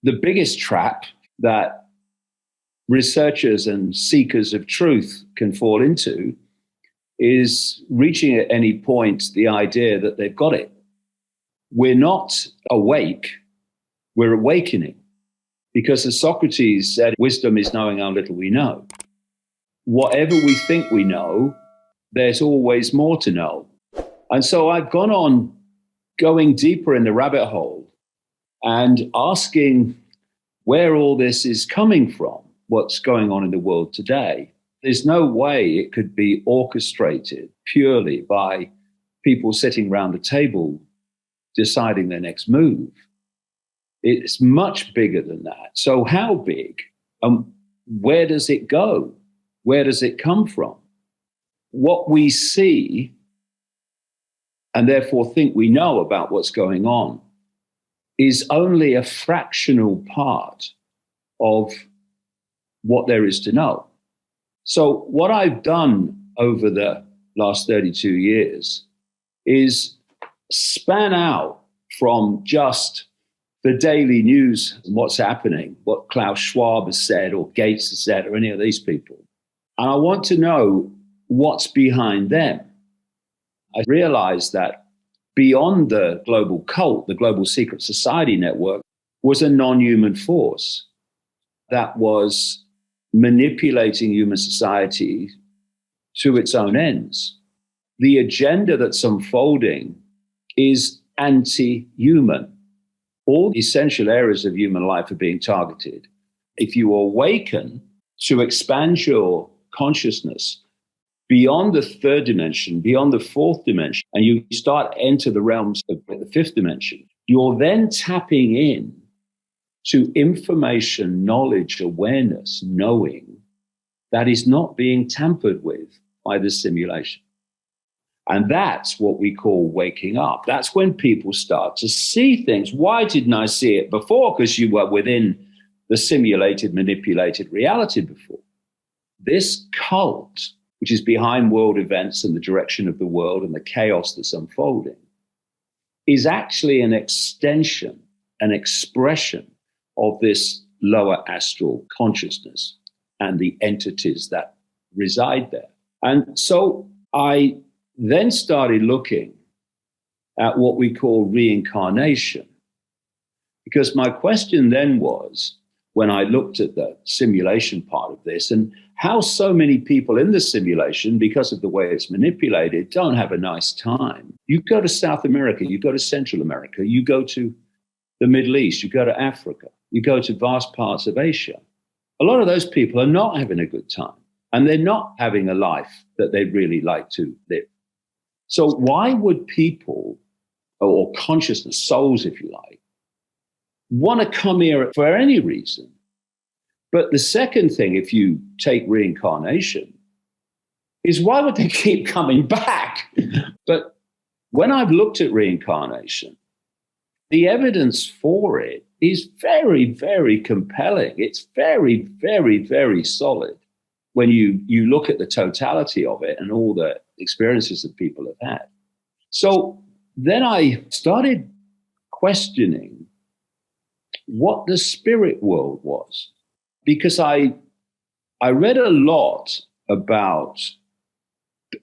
the biggest trap that researchers and seekers of truth can fall into is reaching at any point the idea that they've got it. We're not awake, we're awakening. Because as Socrates said, wisdom is knowing how little we know. Whatever we think we know, there's always more to know. And so I've gone on going deeper in the rabbit hole and asking where all this is coming from, what's going on in the world today. There's no way it could be orchestrated purely by people sitting around a table deciding their next move. It's much bigger than that. So how big? Where does it go? Where does it come from? What we see and therefore think we know about what's going on is only a fractional part of what there is to know. So what I've done over the last 32 years is span out from just the daily news and what's happening, what Klaus Schwab has said or Gates has said or any of these people. And I want to know what's behind them. I realized that beyond the global cult, the global secret society network was a non-human force that was manipulating human society to its own ends. The agenda that's unfolding is anti-human. All the essential areas of human life are being targeted. If you awaken to expand your consciousness beyond the third dimension, beyond the fourth dimension, and you start to enter the realms of the fifth dimension, you're then tapping in to information, knowledge, awareness, knowing that is not being tampered with by the simulation. And that's what we call waking up. That's when people start to see things. Why didn't I see it before? Because you were within the simulated, manipulated reality before. This cult, which is behind world events and the direction of the world and the chaos that's unfolding, is actually an extension, an expression of this lower astral consciousness and the entities that reside there. And so I then started looking at what we call reincarnation. Because my question then was, when I looked at the simulation part of this and how so many people in the simulation, because of the way it's manipulated, don't have a nice time. You go to South America, you go to Central America, you go to the Middle East, you go to Africa, you go to vast parts of Asia. A lot of those people are not having a good time and they're not having a life that they'd really like to live. So why would people, or consciousness, souls, if you like, want to come here for any reason? But the second thing, if you take reincarnation, is why would they keep coming back? But when I've looked at reincarnation, the evidence for it is very, very compelling. It's very, very, very solid when you look at the totality of it and all the experiences that people have had. So then I started questioning what the spirit world was, because I read a lot about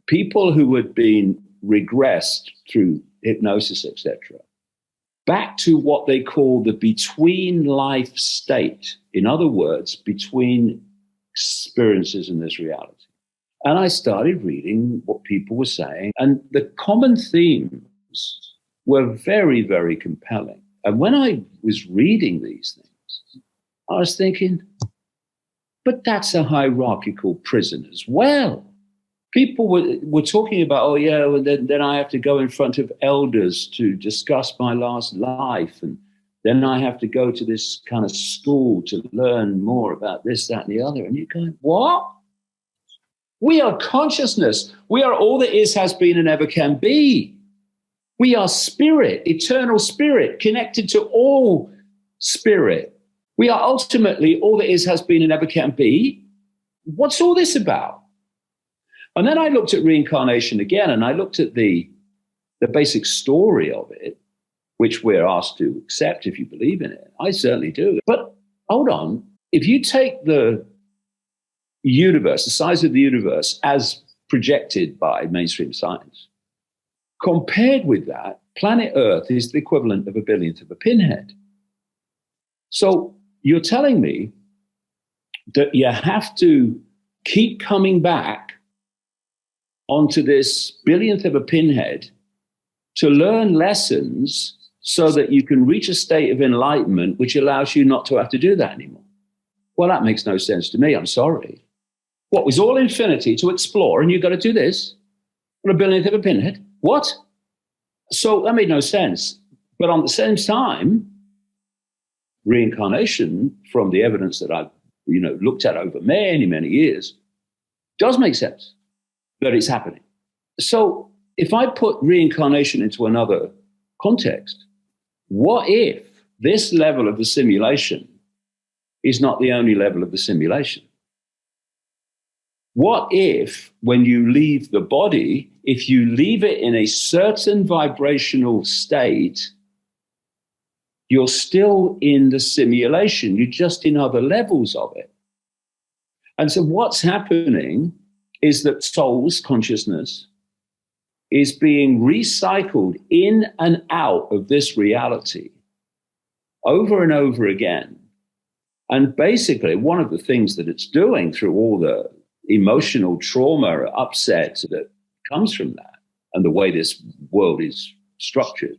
people who had been regressed through hypnosis, etc., back to what they call the between life state. In other words, between experiences in this reality. And I started reading what people were saying, and the common themes were very, very compelling. And when I was reading these things, I was thinking, but that's a hierarchical prison as well. People were talking about, oh yeah, well, then I have to go in front of elders to discuss my last life, and then I have to go to this kind of school to learn more about this, that, and the other. And you're going, what? We are consciousness. We are all that is, has been, and ever can be. We are spirit, eternal spirit, connected to all spirit. We are ultimately all that is, has been, and ever can be. What's all this about? And then I looked at reincarnation again, and I looked at the basic story of it, which we're asked to accept if you believe in it. I certainly do. But hold on, if you take the universe, the size of the universe as projected by mainstream science, compared with that, planet Earth is the equivalent of a billionth of a pinhead. So you're telling me that you have to keep coming back onto this billionth of a pinhead to learn lessons so that you can reach a state of enlightenment which allows you not to have to do that anymore. Well, that makes no sense to me. I'm sorry. What was all infinity to explore, and you've got to do this on a billionth of a pinhead? What? So that made no sense. But on the same time, reincarnation, from the evidence that I've looked at over many, many years, does make sense that it's happening. So if I put reincarnation into another context, what if this level of the simulation is not the only level of the simulation? What if, when you leave the body, if you leave it in a certain vibrational state, you're still in the simulation, you're just in other levels of it? And so what's happening is that soul's consciousness is being recycled in and out of this reality over and over again. And basically, one of the things that it's doing through all the emotional trauma or upset that comes from that and the way this world is structured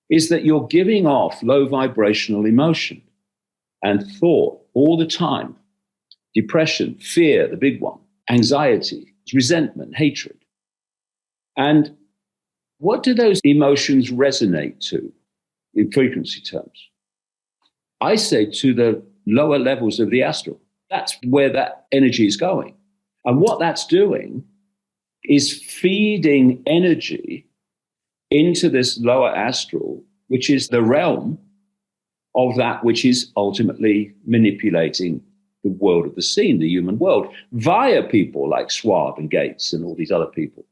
is that you're giving off low vibrational emotion and thought all the time. Depression, fear, the big one, anxiety, resentment, hatred. And what do those emotions resonate to in frequency terms? I say to the lower levels of the astral. That's where that energy is going. And what that's doing is feeding energy into this lower astral, which is the realm of that which is ultimately manipulating the world of the seen, the human world, via people like Schwab and Gates and all these other people.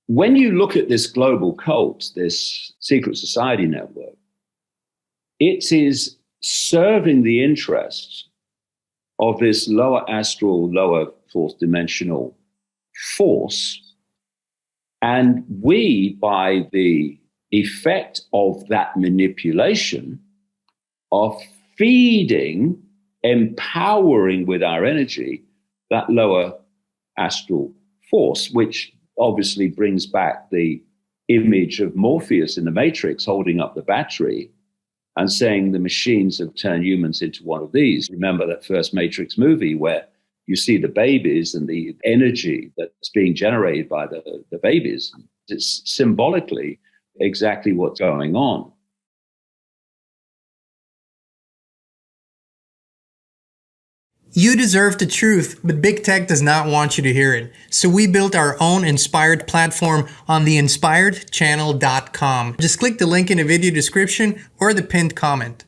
When you look at this global cult, this secret society network, it is serving the interests of this lower astral, lower fourth dimensional force. And we, by the effect of that manipulation, are feeding, empowering with our energy that lower astral force, which obviously brings back the image of Morpheus in the Matrix holding up the battery and saying the machines have turned humans into one of these. Remember that first Matrix movie where you see the babies and the energy that's being generated by the babies. It's symbolically exactly what's going on. You deserve the truth, but big tech does not want you to hear it. So we built our own Inspired platform on theinspiredchannel.com. Just click the link in the video description or the pinned comment.